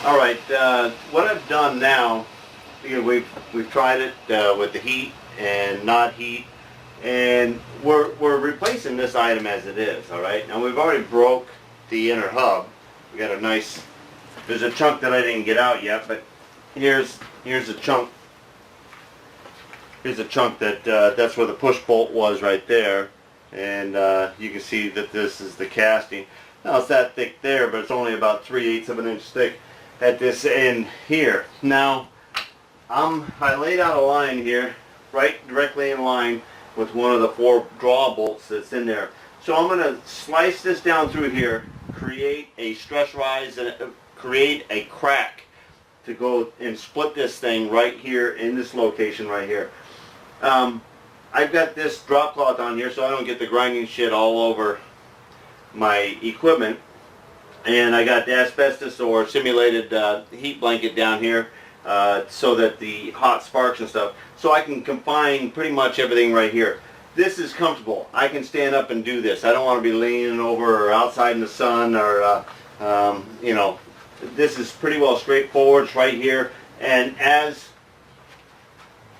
All right, what I've done now, because we've tried it with the heat and not heat, and we're replacing this item as it is. All right, now we've already broke the inner hub. We got a nice. There's a chunk that I didn't get out yet, but here's a chunk. Here's a chunk that that's where the push bolt was right there, and you can see that this is the casting. Now it's that thick there, but it's only about 3/8 of an inch thick at this end here. Now I laid out a line here, right directly in line with one of the 4 draw bolts that's in there. So I'm going to slice this down through here, create a stress rise, and create a crack to go and split this thing right here in this location right here. I've got this drop cloth on here so I don't get the grinding shit all over my equipment. And I got the asbestos or simulated heat blanket down here so that the hot sparks and stuff, so I can confine pretty much everything right here. This is comfortable. I can stand up and do this. I don't want to be leaning over or outside in the sun or, you know, this is pretty well straightforward. It's right here. And as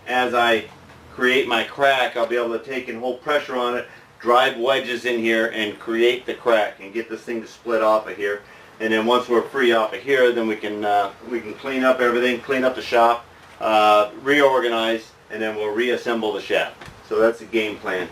I create my crack, I'll be able to take and hold pressure on it, drive wedges in here and create the crack and get this thing to split off of here. And then once we're free off of here, then we can clean up everything, clean up the shop, reorganize, and then we'll reassemble the shaft. So that's the game plan.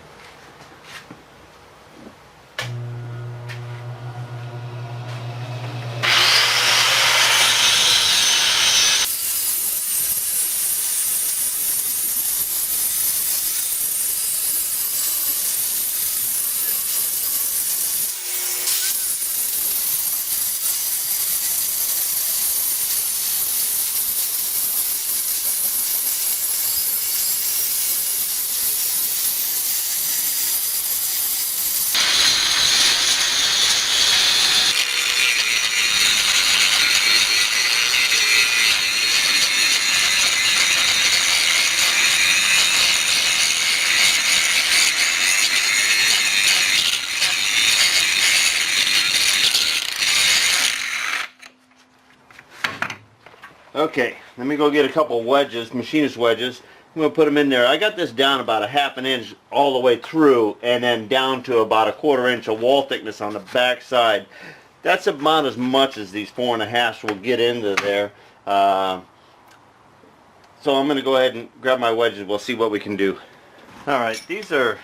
Okay, let me go get a couple wedges, machinist wedges. I'm going to put them in there. I got this down about a 1/2 inch all the way through, and then down to about a 1/4 inch of wall thickness on the back side. That's about as much as these 4.5s will get into there. So I'm going to go ahead and grab my wedges. We'll see what we can do. Alright, these are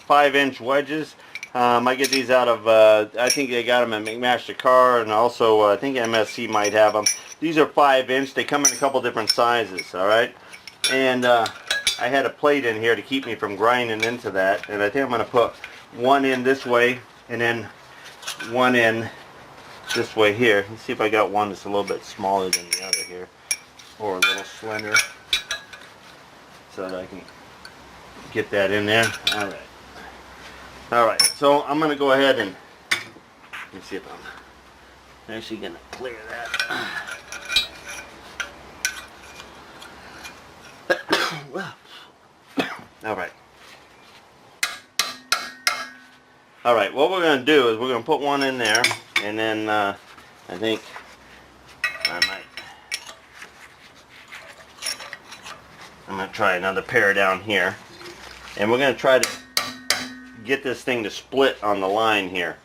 5-inch wedges. I get these out of, I think they got them at McMaster Car, and also I think MSC might have them. These are 5-inch. They come in a couple different sizes, alright? And I had a plate in here to keep me from grinding into that. And I think I'm going to put one in this way, and then one in this way here. Let's see if I got one that's a little bit smaller than the other here, or a little slender, so that I can get that in there. Alright. Alright, so I'm going to go ahead and let me see if I'm actually going to clear that. Alright. Alright, what we're going to do is we're going to put one in there, and then I think I'm going to try another pair down here, and we're going to try to get this thing to split on the line here.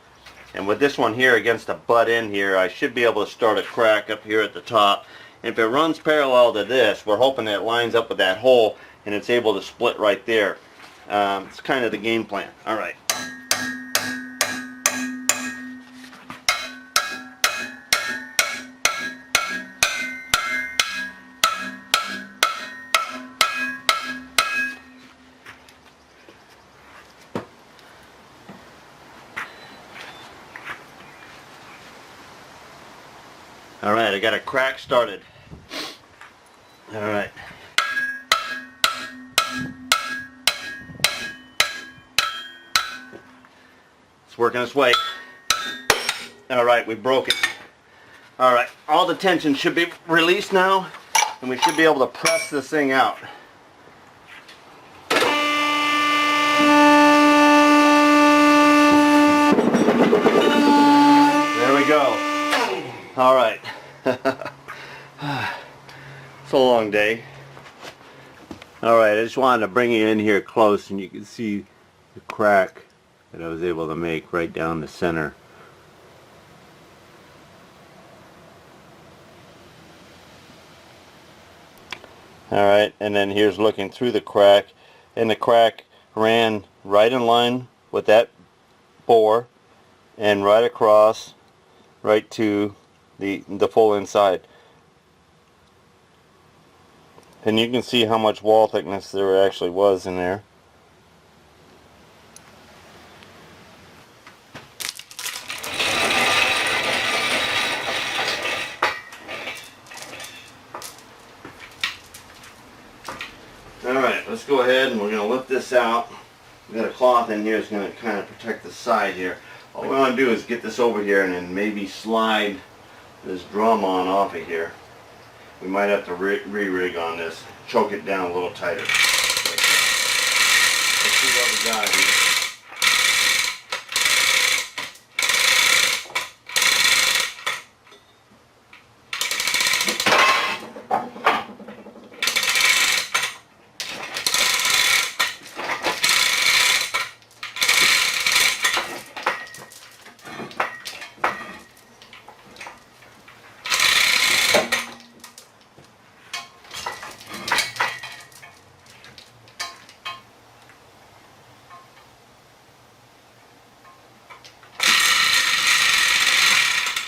And with this one here against the butt end here, I should be able to start a crack up here at the top. And if it runs parallel to this, we're hoping that it lines up with that hole and it's able to split right there. It's kind of the game plan. Alright. Alright, I got a crack started. Alright. It's working its way. Alright, we broke it. Alright, all the tension should be released now, and we should be able to press this thing out. There we go. Alright. It's a long day. Alright, I just wanted to bring you in here close and you can see the crack that I was able to make right down the center. Alright, and then here's looking through the crack, and the crack ran right in line with that bore and right across right to the full inside. And you can see how much wall thickness there actually was in there. Alright, let's go ahead and we're going to lift this out. We've got a cloth in here that's going to kind of protect the side here. All we want to do is get this over here and then maybe slide this drum on off of here. We might have to re-rig on this, choke it down a little tighter. Let's see what we got here.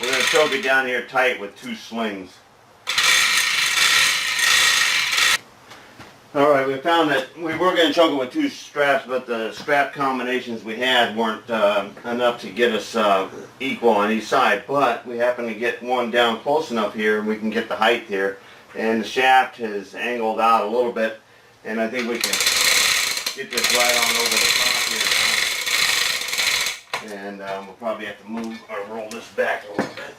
We're going to choke it down here tight with 2 slings. Alright, we found that we were going to choke it with 2 straps, but the strap combinations we had weren't enough to get us equal on each side. But we happened to get one down close enough here, and we can get the height here. And the shaft is angled out a little bit, and I think we can get this right on over the top here. And we'll probably have to move or roll this back a little bit.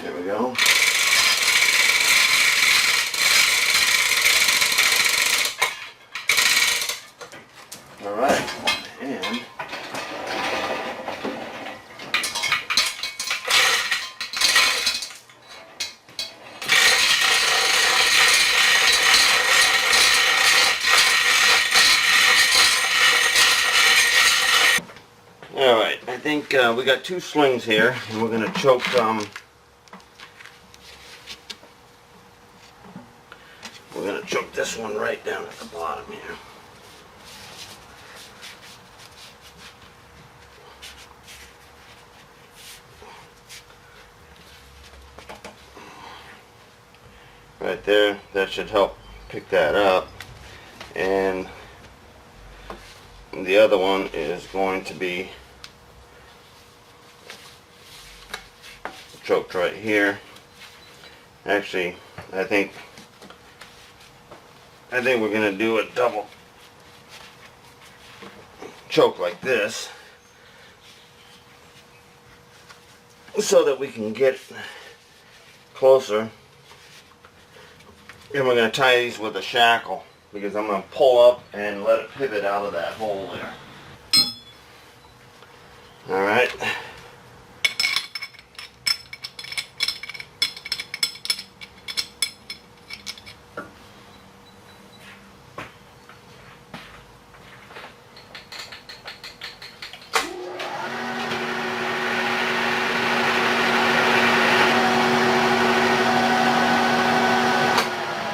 There we go. Alright, and alright, I think we got 2 slings here, and we're going to choke this one right down at the bottom here. Right there, that should help pick that up. And the other one is going to be choked right here. Actually, I think we're going to do a double choke like this so that we can get closer. And we're going to tie these with a shackle because I'm going to pull up and let it pivot out of that hole there. Alright.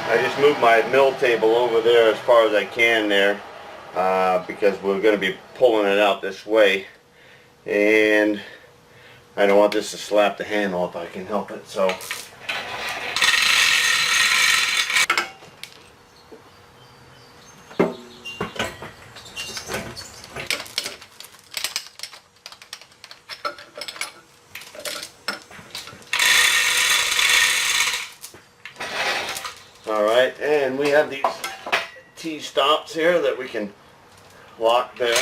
I just moved my mill table over there as far as I can there because we're going to be pulling it out this way, and I don't want this to slap the handle if I can help it. So alright, and we have these T-stops here that we can lock there.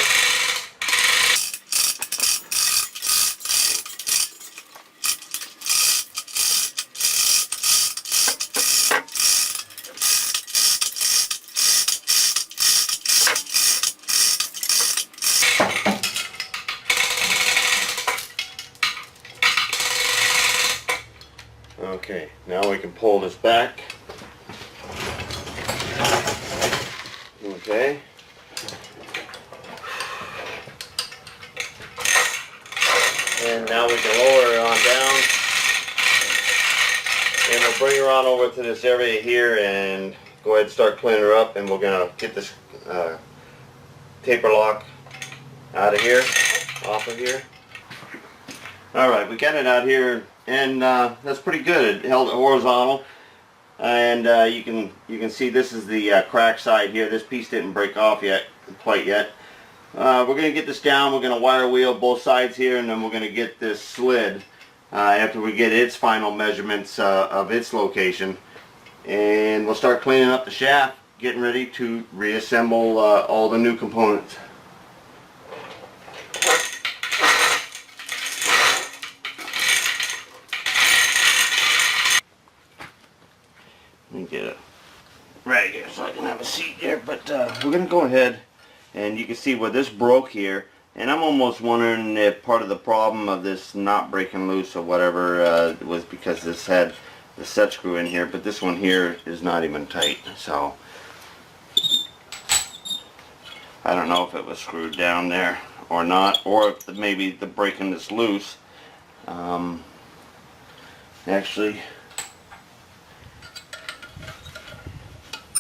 Okay, now we can pull this back. Okay. And now we can lower it on down. And we'll bring her on over to this area here and go ahead and start cleaning her up, and we're going to get this taper lock out of here, off of here. Alright, we got it out here, and that's pretty good. It held it horizontal, and you can see this is the crack side here. This piece didn't break off yet, quite yet. We're going to get this down. We're going to wire wheel both sides here, and then we're going to get this slid after we get its final measurements of its location. And we'll start cleaning up the shaft, getting ready to reassemble all the new components. Let me get it right here so I can have a seat here, but we're going to go ahead, and you can see where this broke here, and I'm almost wondering if part of the problem of this not breaking loose or whatever was because this had the set screw in here, but this one here is not even tight, so I don't know if it was screwed down there or not, or if maybe the breaking this loose actually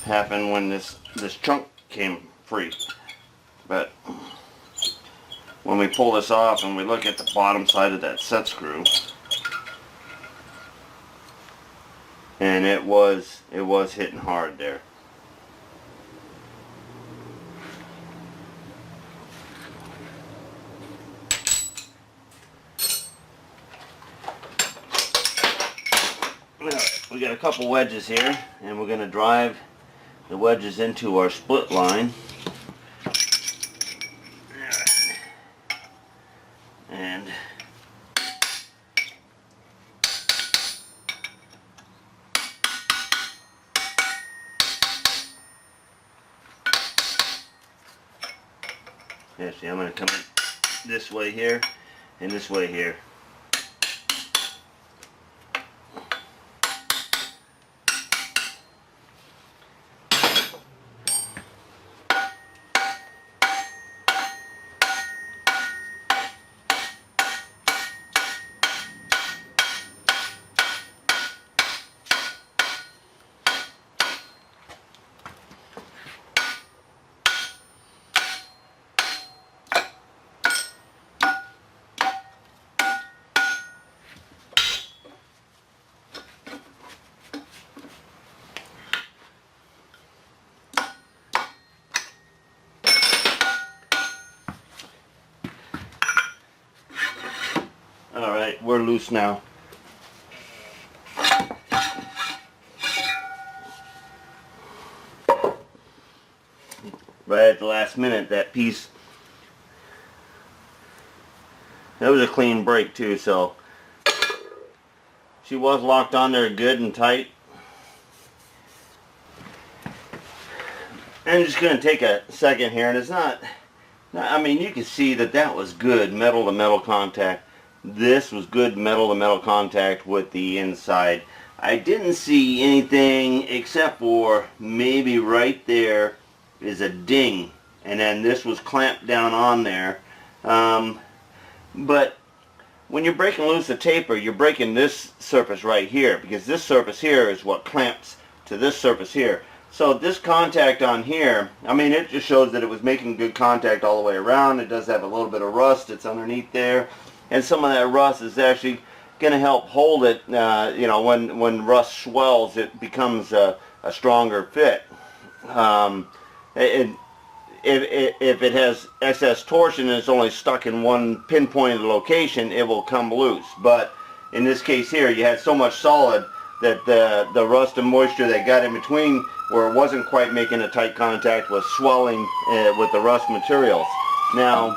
happened when this chunk came free. But when we pull this off and we look at the bottom side of that set screw, and it was hitting hard there. Alright, we got a couple wedges here, and we're going to drive the wedges into our split line. And yeah, see, I'm going to come in this way here and this way here. Alright, we're loose now. Right at the last minute, that piece, that was a clean break too, so she was locked on there good and tight. I'm just going to take a second here, and it's not, I mean, you can see that that was good metal to metal contact. This was good metal to metal contact with the inside. I didn't see anything except for maybe right there is a ding, and then this was clamped down on there. But when you're breaking loose a taper, you're breaking this surface right here, because this surface here is what clamps to this surface here. So this contact on here, I mean, it just shows that it was making good contact all the way around. It does have a little bit of rust that's underneath there, and some of that rust is actually going to help hold it. You know, when rust swells, it becomes a stronger fit. If it has excess torsion and it's only stuck in one pinpointed location, it will come loose. But in this case here, you had so much solid that the rust and moisture that got in between, where it wasn't quite making a tight contact, was swelling with the rust materials. Now,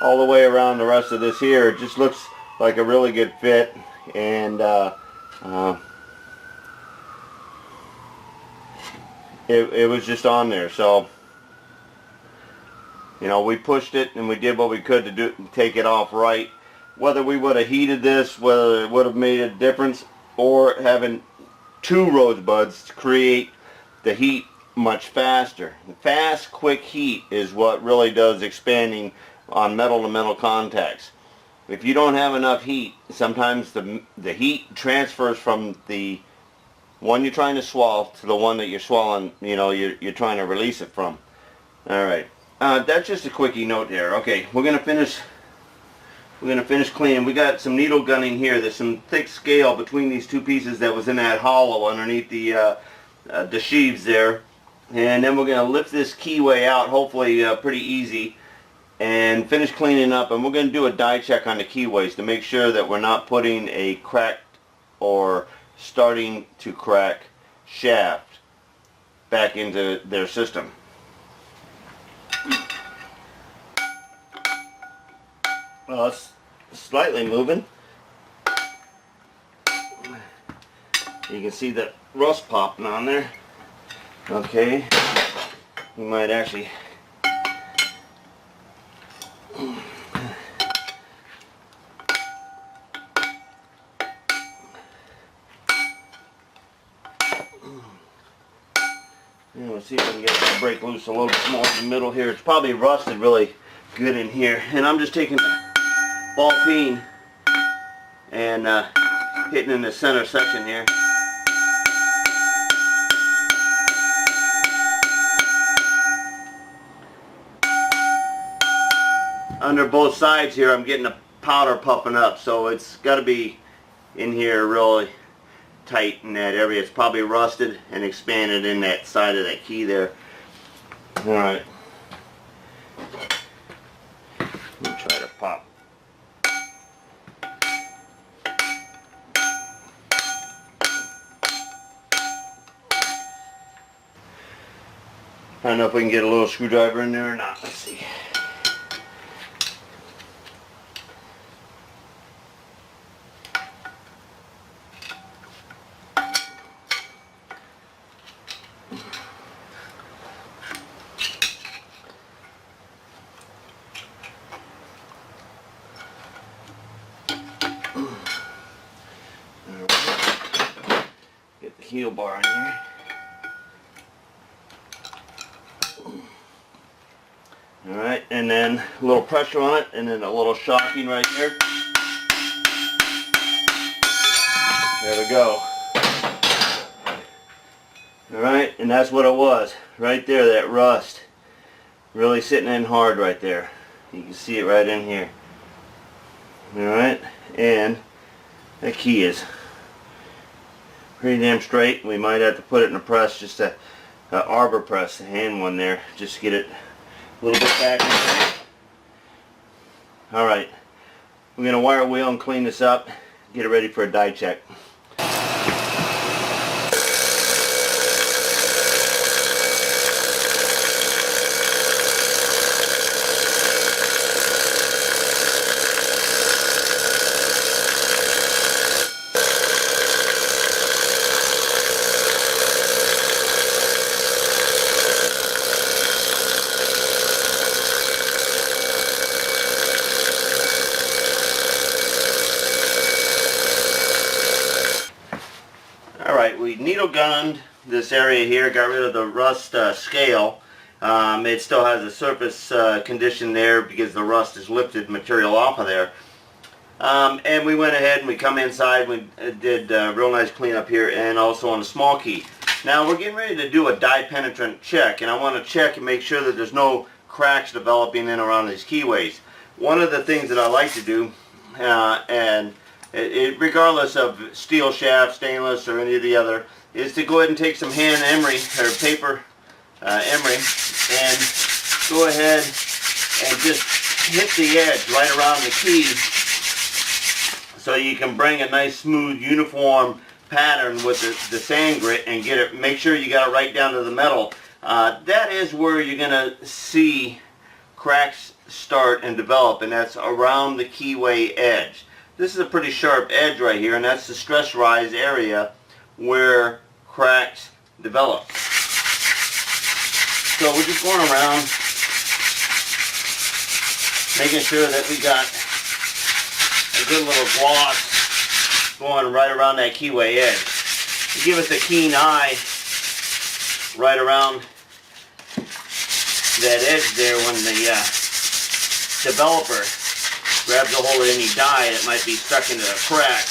all the way around the rest of this here, it just looks like a really good fit, and it was just on there. So, you know, we pushed it and we did what we could to take it off right. Whether we would have heated this, whether it would have made a difference, or having two rosebuds to create the heat much faster. Fast, quick heat is what really does expanding on metal to metal contacts. If you don't have enough heat, sometimes the heat transfers from the one you're trying to swallow to the one that you're swallowing, you know, you're trying to release it from. Alright, that's just a quickie note there. Okay, we're gonna finish cleaning. We got some needle gunning here. There's some thick scale between these two pieces that was in that hollow underneath the sheaves there. And then we're going to lift this keyway out, hopefully pretty easy, and finish cleaning up. And we're going to do a die check on the keyways to make sure that we're not putting a cracked or starting to crack shaft back into their system. Well, it's slightly moving. You can see that rust popping on there. Okay, you might actually let's see if I can get it to break loose a little bit more in the middle here. It's probably rusted really good in here, and I'm just taking the ball peen and hitting in the center section here. Under both sides here, I'm getting the powder puffing up, so it's got to be in here really tight in that area. It's probably rusted and expanded in that side of that key there. Alright. Let me try to pop. I don't know if we can get a little screwdriver in there or not. Let's see. Get the heel bar in here. Alright, and then a little pressure on it, and then a little shocking right here. There we go. Alright, and that's what it was. Right there, that rust. Really sitting in hard right there. You can see it right in here. Alright, and the key is pretty damn straight. We might have to put it in a press, just a arbor press, the hand one there, just to get it a little bit back in there. Alright, we're going to wire wheel and clean this up, get it ready for a die check. Alright, we needle gunned this area here, got rid of the rust scale. It still has a surface condition there because the rust has lifted material off of there. And we went ahead and we come inside, we did real nice cleanup here, and also on the small key. Now we're getting ready to do a die penetrant check, and I want to check and make sure that there's no cracks developing in around these keyways. One of the things that I like to do, regardless of steel shaft, stainless, or any of the other, is to go ahead and take some hand emery, or paper emery, and go ahead and just hit the edge right around the key so you can bring a nice smooth uniform pattern with the sand grit and get it, make sure you got it right down to the metal. That is where you're going to see cracks start and develop, and that's around the keyway edge. This is a pretty sharp edge right here, and that's the stress rise area where cracks develop. So we're just going around making sure that we got a good little gloss going right around that keyway edge. Give us a keen eye right around that edge there when the developer grabs a hold of any die that might be stuck into a crack.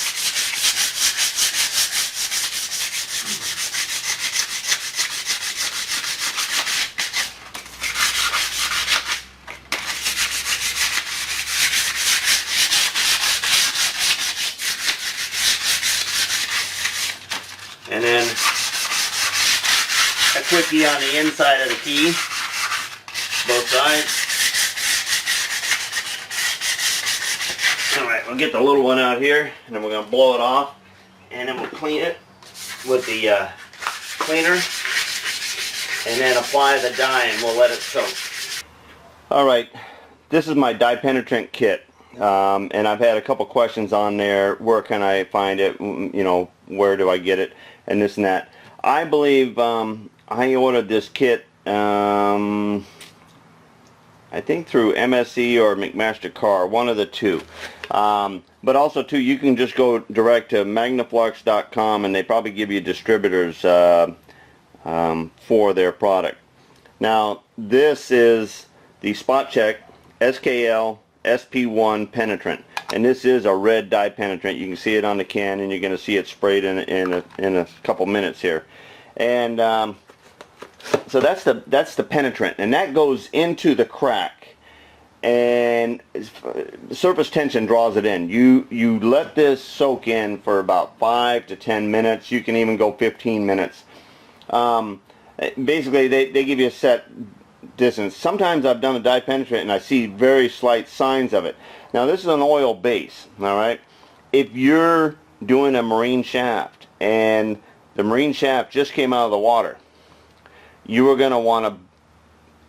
And then a quickie on the inside of the key, both sides. Alright, we'll get the little one out here, and then we're going to blow it off, and then we'll clean it with the cleaner, and then apply the dye, and we'll let it soak. Alright, this is my die penetrant kit, and I've had a couple questions on there. Where can I find it? You know, where do I get it? And this and that. I believe I ordered this kit, I think through MSE or McMaster-Carr, one of the two. But also too, you can just go direct to magnaflux.com, and they probably give you distributors for their product. Now, this is the Spot Check SKL SP1 penetrant, and this is a red dye penetrant. You can see it on the can, and you're going to see it sprayed in a couple minutes here. And so that's the penetrant, and that goes into the crack, and surface tension draws it in. You let this soak in for about 5 to 10 minutes. You can even go 15 minutes. Basically, they give you a set distance. Sometimes I've done a dye penetrant and I see very slight signs of it. Now, this is an oil base, all right? If you're doing a marine shaft and the marine shaft just came out of the water, you are going to want to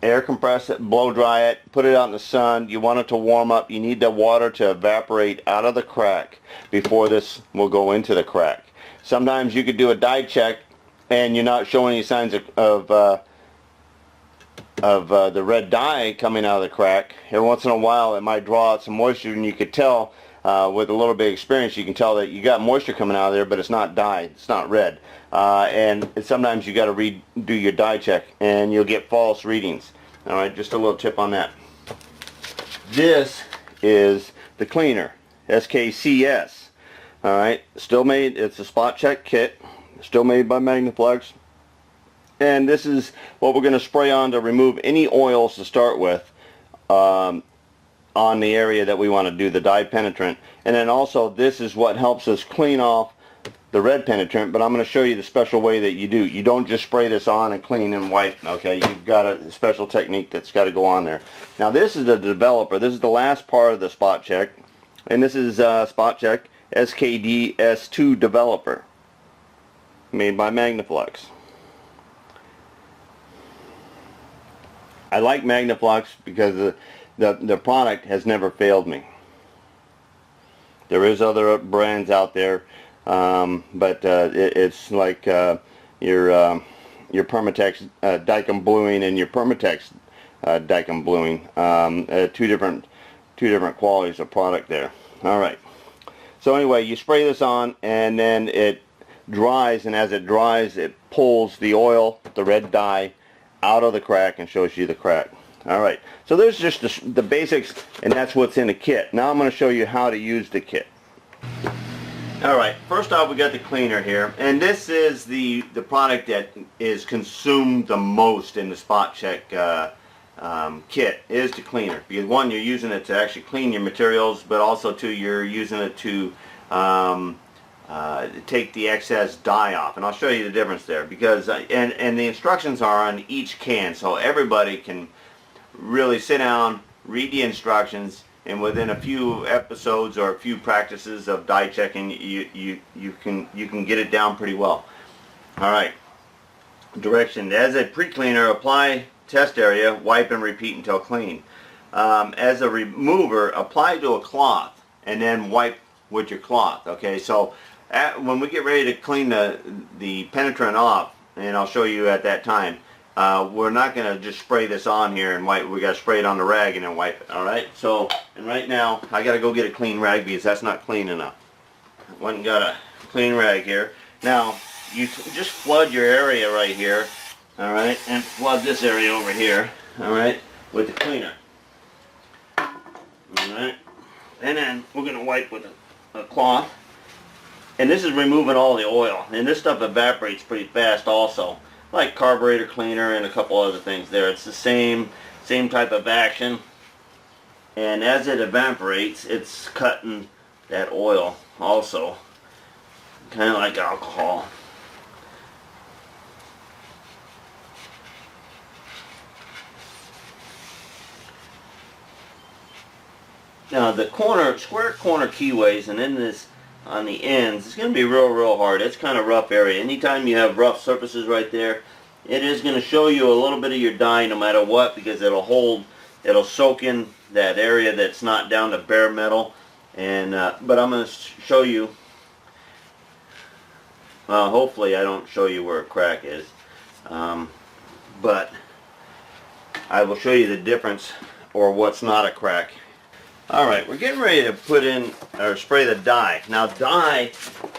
air compress it, blow dry it, put it out in the sun. You want it to warm up. You need the water to evaporate out of the crack before this will go into the crack. Sometimes you could do a dye check and you're not showing any signs of the red dye coming out of the crack. Every once in a while it might draw out some moisture, and you could tell with a little bit of experience, you can tell that you got moisture coming out of there, but it's not dye, it's not red. And sometimes you got to redo your dye check and you'll get false readings. Alright, just a little tip on that. This is the cleaner, SKCS. Alright, still made, it's a Spot Check kit, still made by Magnaflux. And this is what we're going to spray on to remove any oils to start with on the area that we want to do the dye penetrant. And then also, this is what helps us clean off the red penetrant, but I'm going to show you the special way that you do. You don't just spray this on and clean and wipe, okay? You've got a special technique that's got to go on there. Now, this is the developer. This is the last part of the Spot Check, and this is Spot Check SKD S2 developer, made by Magnaflux. I like Magnaflux because the product has never failed me. There is other brands out there, but it's like your Permatex Dicam bluing and your Permatex Dicam bluing. Two different qualities of product there. All right. So anyway, you spray this on, and then it dries, and as it dries, it pulls the oil, the red dye, out of the crack and shows you the crack. Alright, so there's just the basics, and that's what's in the kit. Now I'm going to show you how to use the kit. Alright, first off, we got the cleaner here, and this is the product that is consumed the most in the Spot Check kit, is the cleaner. Because one, you're using it to actually clean your materials, but also two, you're using it to take the excess dye off, and I'll show you the difference there, because and the instructions are on each can, so everybody can really sit down, read the instructions, and within a few episodes or a few practices of dye checking, you can get it down pretty well. All right, direction: as a pre-cleaner, apply test area, wipe and repeat until clean. As a remover, apply to a cloth and then wipe with your cloth. Okay, so when we get ready to clean the penetrant off, and I'll show you at that time, we're not going to just spray this on here and wipe. We got to spray it on the rag and then wipe it. All right. So, and right now I got to go get a clean rag because that's not clean enough. went and got a clean rag here. Now, you just flood your area right here, alright, and flood this area over here, alright, with the cleaner. Alright, and then we're going to wipe with a cloth. And this is removing all the oil. And this stuff evaporates pretty fast also. Like carburetor cleaner and a couple other things there. It's the same type of action. And as it evaporates, it's cutting that oil also. Kind of like alcohol. Now the square corner keyways and in this on the ends, it's going to be real hard. It's kind of rough area. Anytime you have rough surfaces right there, it is going to show you a little bit of your dye no matter what, because it'll soak in that area that's not down to bare metal. And but I'm going to show you, well, hopefully I don't show you where a crack is, but I will show you the difference or what's not a crack. Alright, we're getting ready to put in or spray the dye. Now dye,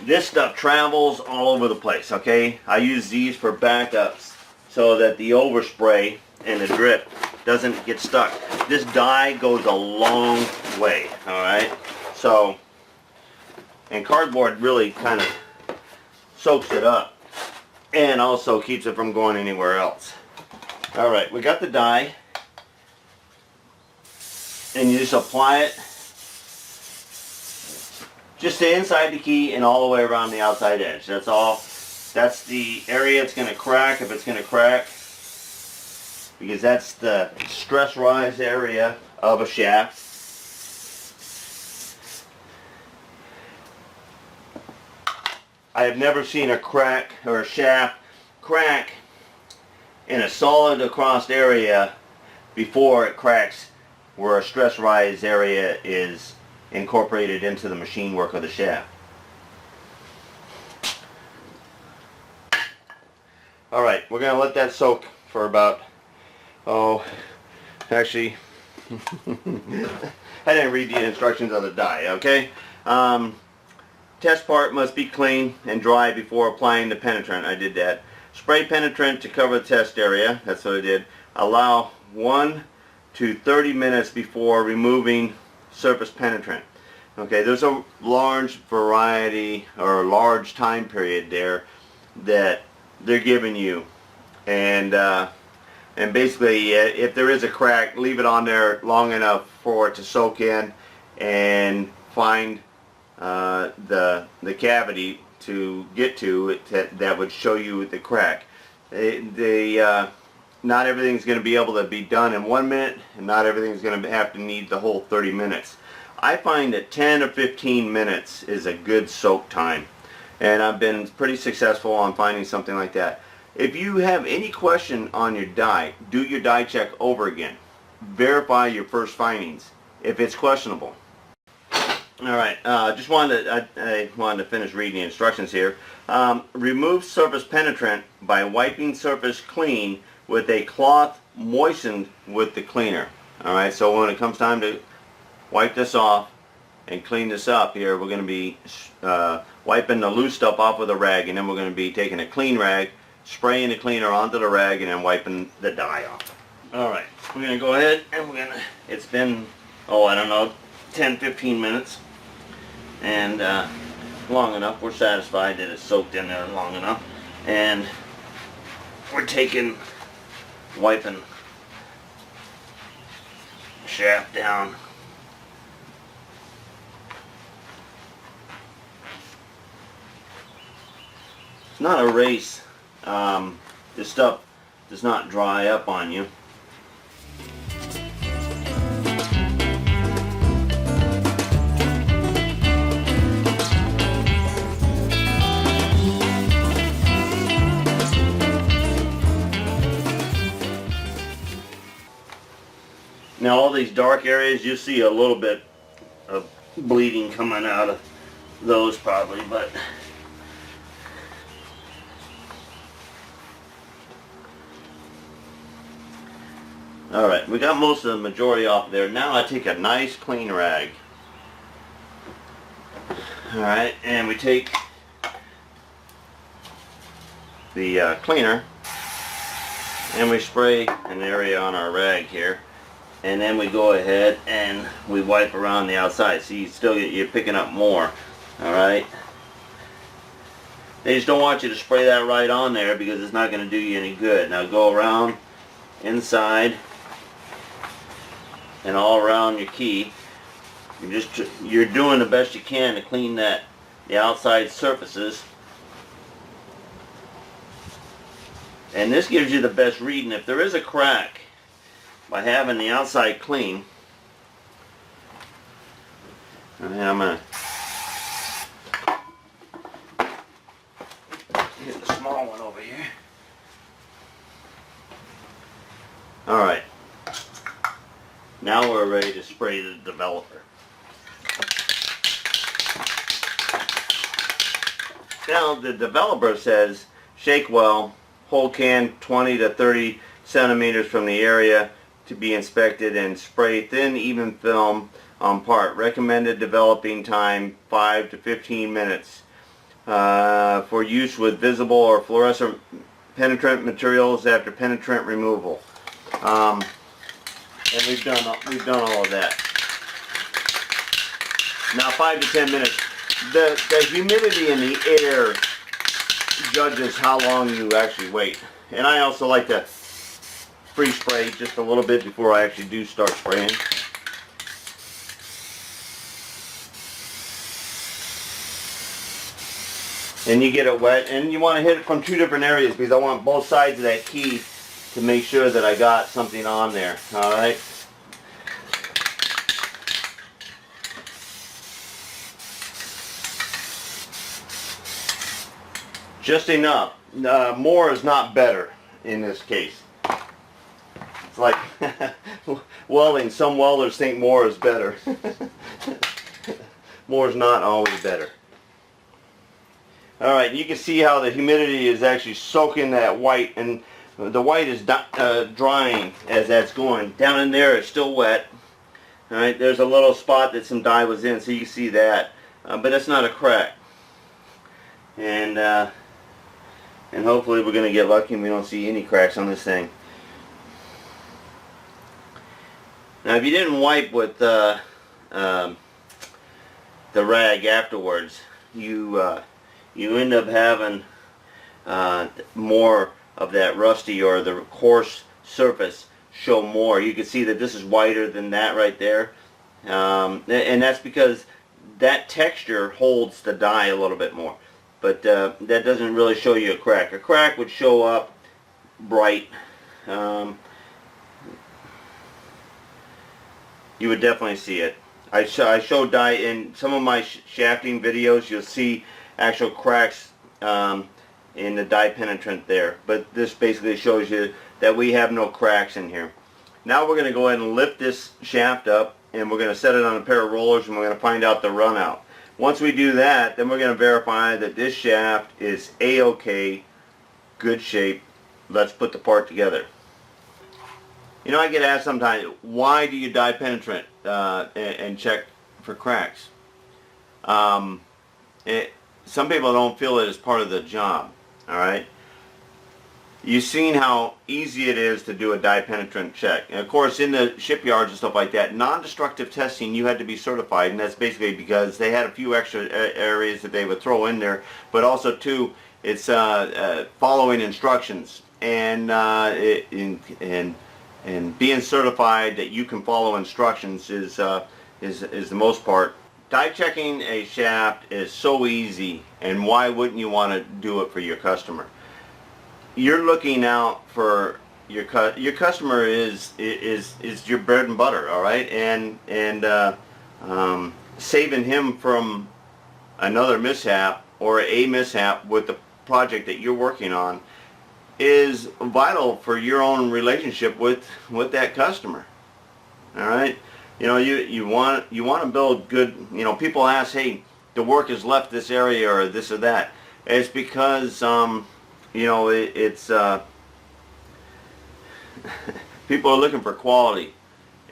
this stuff travels all over the place, okay? I use these for backups so that the overspray and the drip doesn't get stuck. This dye goes a long way, alright? So, and cardboard really kind of soaks it up and also keeps it from going anywhere else. Alright, we got the dye. And you just apply it just to inside the key and all the way around the outside edge. That's all. That's the area it's going to crack, if it's going to crack, because that's the stress rise area of a shaft. I have never seen a crack or a shaft crack in a solid across area before it cracks where a stress rise area is incorporated into the machine work of the shaft. Alright, we're going to let that soak for about, actually, I didn't read the instructions on the dye, okay? Test part must be clean and dry before applying the penetrant. I did that. Spray penetrant to cover the test area. That's what I did. Allow 1 to 30 minutes before removing surface penetrant. Okay, there's a large variety or large time period there that they're giving you, and basically if there is a crack, leave it on there long enough for it to soak in and find the cavity to get to that would show you the crack. Not everything's going to be able to be done in 1 minute, and not everything's going to have to need the whole 30 minutes. I find that 10 or 15 minutes is a good soak time, and I've been pretty successful on finding something like that. If you have any question on your dye, do your dye check over again. Verify your first findings if it's questionable. Alright, just wanted I wanted to finish reading the instructions here. Remove surface penetrant by wiping surface clean with a cloth moistened with the cleaner. Alright, so when it comes time to wipe this off and clean this up here, we're going to be wiping the loose stuff off with a rag, and then we're going to be taking a clean rag, spraying the cleaner onto the rag, and then wiping the dye off. Alright, we're going to go ahead and we're going to, it's been, I don't know, 10-15 minutes, and long enough. We're satisfied that it's soaked in there long enough, and we're wiping the shaft down. It's not a race. This stuff does not dry up on you. Now all these dark areas, you see a little bit of bleeding coming out of those probably, but alright, we got most of the majority off there. Now I take a nice clean rag. Alright, and we take the cleaner and we spray an area on our rag here, and then we go ahead and we wipe around the outside. See, you're picking up more. Alright, they just don't want you to spray that right on there because it's not going to do you any good. Now go around inside and all around your key. You're doing the best you can to clean the outside surfaces, and this gives you the best reading. If there is a crack, by having the outside clean, and I'm going to get the small one over here. Alright, now we're ready to spray the developer. Now the developer says shake well, hold can 20 to 30 centimeters from the area to be inspected, and spray thin even film on part. Recommended developing time 5 to 15 minutes for use with visible or fluorescent penetrant materials after penetrant removal. And we've done all of that. Now 5 to 10 minutes. The humidity in the air judges how long you actually wait. And I also like to free spray just a little bit before I actually do start spraying. And you get it wet, and you want to hit it from 2 different areas because I want both sides of that key to make sure that I got something on there. Alright? Just enough. More is not better in this case. It's like welding. Some welders think more is better. More is not always better. Alright, you can see how the humidity is actually soaking that white, and the white is drying as that's going. Down in there it's still wet. Alright, there's a little spot that some dye was in, so you can see that. But it's not a crack. And hopefully we're going to get lucky and we don't see any cracks on this thing. Now if you didn't wipe with the rag afterwards, you end up having more of that rusty or the coarse surface show more. You can see that this is whiter than that right there, and that's because that texture holds the dye a little bit more. But that doesn't really show you a crack. A crack would show up bright. You would definitely see it. I show dye in some of my shafting videos. You'll see actual cracks in the dye penetrant there. But this basically shows you that we have no cracks in here. Now we're going to go ahead and lift this shaft up, and we're going to set it on a pair of rollers, and we're going to find out the run out. Once we do that, then we're going to verify that this shaft is A-OK, good shape. Let's put the part together. You know, I get asked sometimes, why do you dye penetrant and check for cracks? Some people don't feel it as part of the job. Alright? You've seen how easy it is to do a dye penetrant check. And of course, in the shipyards and stuff like that, non-destructive testing, you had to be certified, and that's basically because they had a few extra areas that they would throw in there, but also too, it's following instructions and being certified that you can follow instructions is the most part. Die checking a shaft is so easy, and why wouldn't you want to do it for your customer? You're looking out for your customer is your bread and butter, all right, and saving him from another mishap or a mishap with the project that you're working on is vital for your own relationship with that customer. All right, you know, you want to build good. You know, people ask, hey, the work has left this area or this or that. It's because you know, it's people are looking for quality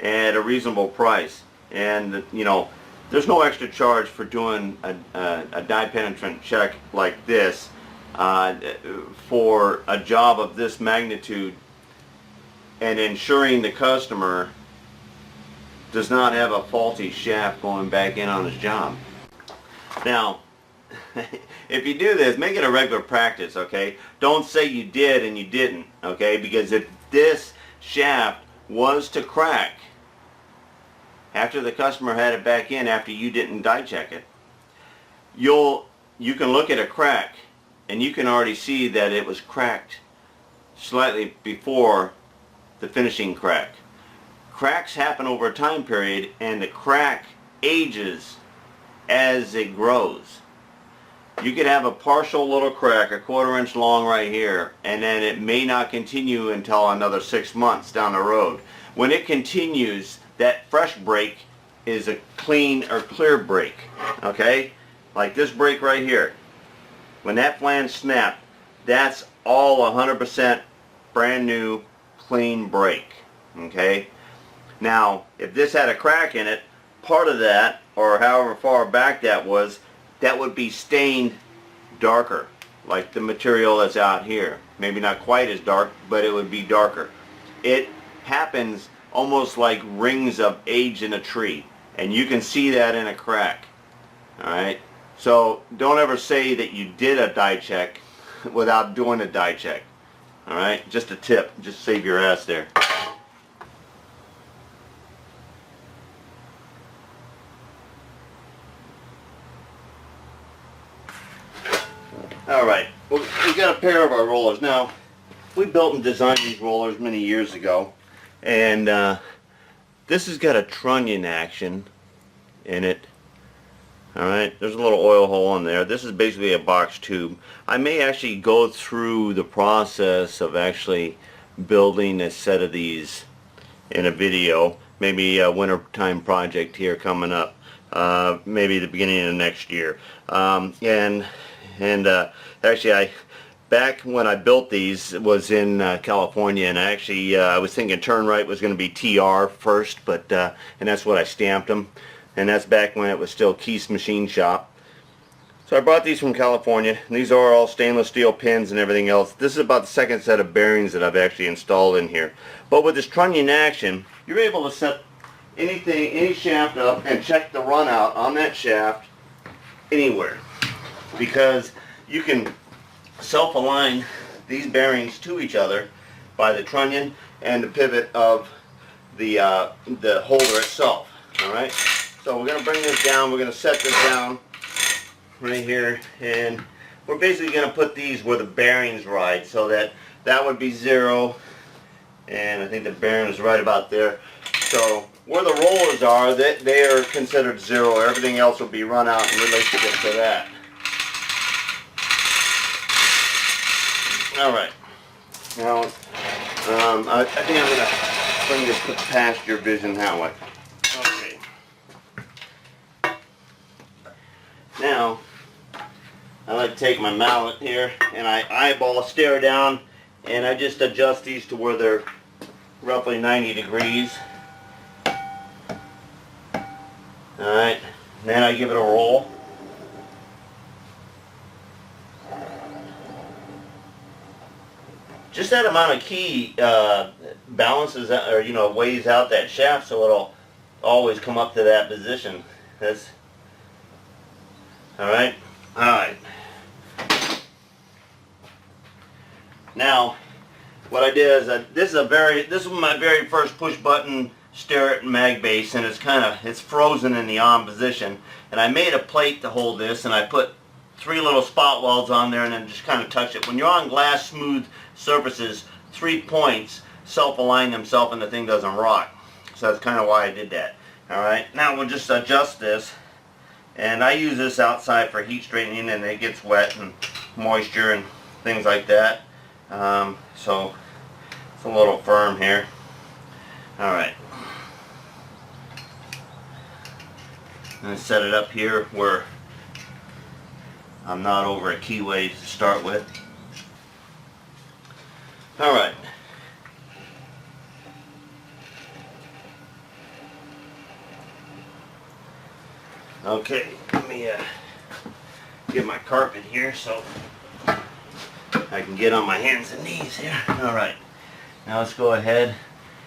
at a reasonable price, and you know, there's no extra charge for doing a die penetrant check like this for a job of this magnitude, and ensuring the customer does not have a faulty shaft going back in on his job. Now, if you do this, make it a regular practice, okay? Don't say you did and you didn't, okay? Because if this shaft was to crack after the customer had it back in, after you didn't die check it, you can look at a crack and you can already see that it was cracked slightly before the finishing crack. Cracks happen over a time period, and the crack ages as it grows. You could have a partial little crack, a 1/4 inch long right here, and then it may not continue until another 6 months down the road. When it continues, that fresh break is a clean or clear break, okay? Like this break right here. When that flange snapped, that's all 100% brand new, clean break, okay? Now, if this had a crack in it, part of that, or however far back that would be stained darker, like the material that's out here. Maybe not quite as dark, but it would be darker. It happens almost like rings of age in a tree, and you can see that in a crack. Alright? So don't ever say that you did a die check without doing a die check. Alright? Just a tip. Just save your ass there. Alright, well, we got a pair of our rollers. Now, we built and designed these rollers many years ago, and this has got a trunnion action in it. Alright, there's a little oil hole in there. This is basically a box tube. I may actually go through the process of actually building a set of these in a video. Maybe a wintertime project here coming up. Maybe the beginning of next year. Actually, back when I built these, it was in California, and I was thinking turn right was going to be TR first, but and that's what I stamped them, and that's back when it was still Keith's Machine Shop. So I brought these from California, and these are all stainless steel pins and everything else. This is about the second set of bearings that I've actually installed in here. But with this trunnion action, you're able to set any shaft up and check the run out on that shaft anywhere, because you can self-align these bearings to each other by the trunnion and the pivot of the holder itself. Alright, so we're going to bring this down, we're going to set this down right here, and we're basically going to put these where the bearings ride, so that would be 0, and I think the bearing is right about there. So where the rollers are, they are considered 0. Everything else will be run out in relationship to that. Alright, now I think I'm going to bring this past your vision that way. Okay. Now, I like to take my mallet here and I stare down, and I just adjust these to where they're roughly 90 degrees. Alright, then I give it a roll. Just that amount of key balances or weighs out that shaft, so it'll always come up to that position. That's all right. All right. Now, what I did is this is my very first push button Starrett mag base, and it's frozen in the on position. And I made a plate to hold this, and I put 3 little spot welds on there, and then just kind of touch it. When you're on glass smooth surfaces, 3 points self-align themselves and the thing doesn't rock. So that's kind of why I did that. Alright, now we'll just adjust this, and I use this outside for heat straightening, and it gets wet and moisture and things like that. So it's a little firm here. Alright, and set it up here where I'm not over a keyway to start with. Alright. Okay, let me get my carpet here so I can get on my hands and knees here. Alright, now let's go ahead.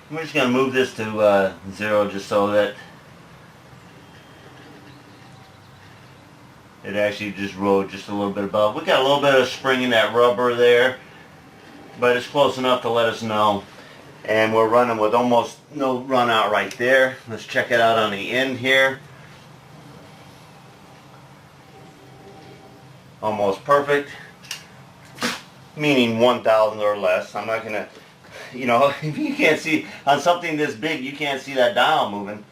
We're just going to move this to 0 just so that it actually just rolled just a little bit above. We got a little bit of spring in that rubber there, but it's close enough to let us know. And we're running with almost no run out right there. Let's check it out on the end here. Almost perfect, meaning 1,000 or less. I'm not gonna, you know, if you can't see on something this big, you can't see that dial moving.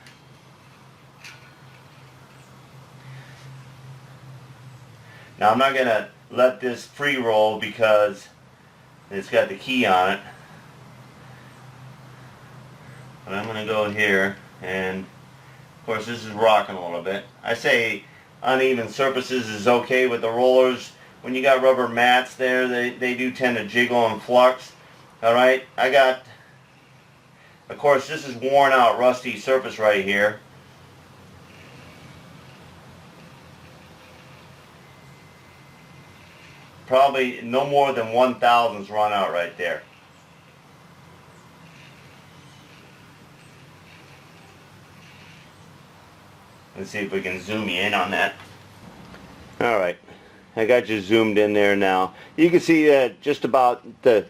Now I'm not gonna let this free roll because it's got the key on it. But I'm gonna go here, and of course this is rocking a little bit. I say uneven surfaces is okay with the rollers. When you got rubber mats there, they do tend to jiggle and flux. Alright, I got, of course this is worn out rusty surface right here. Probably no more than 1,000's run out right there. Let's see if we can zoom you in on that. Alright, I got you zoomed in there now. You can see that just about the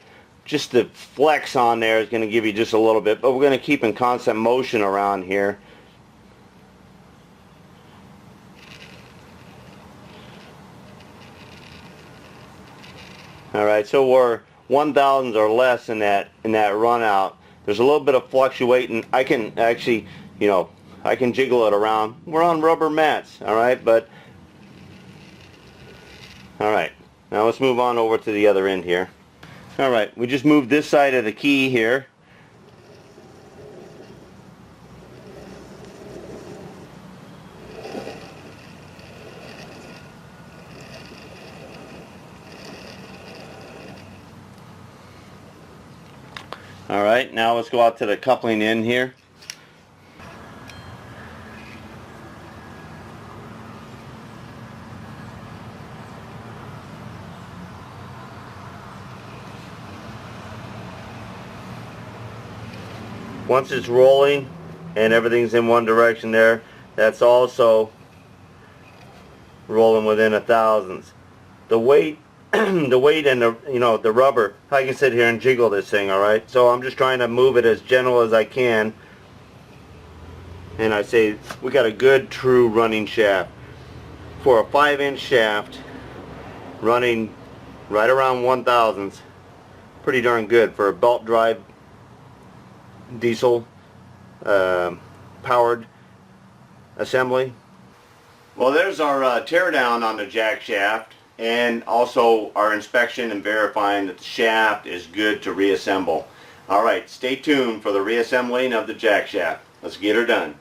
flex on there is going to give you just a little bit, but we're going to keep in constant motion around here. Alright, so we're 1,000 or less in that run out. There's a little bit of fluctuating. I can actually, you know, I can jiggle it around. We're on rubber mats, alright, but alright, now let's move on over to the other end here. Alright, we just moved this side of the key here. Alright, now let's go out to the coupling end here. Once it's rolling and everything's in one direction there, that's also rolling within 1,000s. The weight, the weight and the rubber, I can sit here and jiggle this thing, all right? So I'm just trying to move it as gentle as I can. And I say we got a good true running shaft. For a 5-inch shaft, running right around 1,000s, pretty darn good for a belt drive diesel powered assembly. Well, there's our teardown on the Jackshaft, and also our inspection and verifying that the shaft is good to reassemble. Alright, stay tuned for the reassembling of the Jackshaft. Let's get her done.